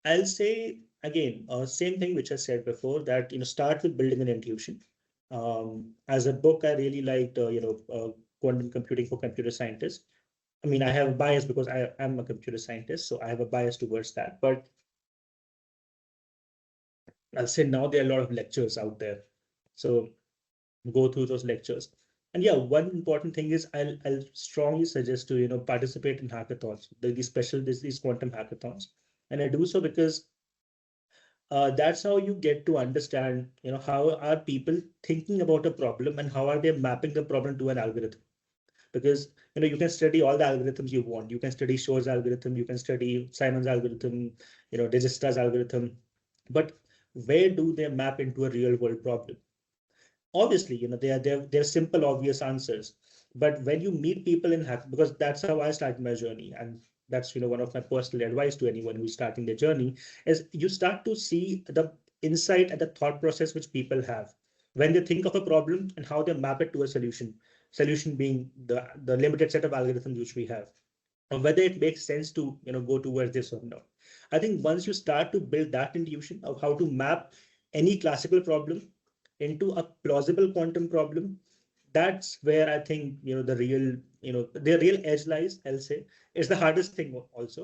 I'll say again, same thing which I said before, that start with building an intuition. As a book, I really liked quantum computing for computer scientists. I mean, I have a bias because I am a computer scientist, so I have a bias towards that. But I'll say now there are a lot of lectures out there, so go through those lectures. And yeah, one important thing is I'll strongly suggest to participate in hackathons, these quantum hackathons, and I do so because that's how you get to understand how are people thinking about a problem and how are they mapping the problem to an algorithm. Because you can study all the algorithms you want. You can study Shor's algorithm, you can study Simon's algorithm, Dijista's algorithm, but where do they map into a real world problem? Obviously, they're simple, obvious answers. But when you meet people in hack, because that's how I started my journey, and that's one of my personal advice to anyone who's starting their journey, is you start to see the insight and the thought process which people have when they think of a problem and how they map it to a solution. Solution being the limited set of algorithms which we have, and whether it makes sense to go towards this or not. I think once you start to build that intuition of how to map any classical problem into a plausible quantum problem, that's where I think the real edge lies. I'll say it's the hardest thing also.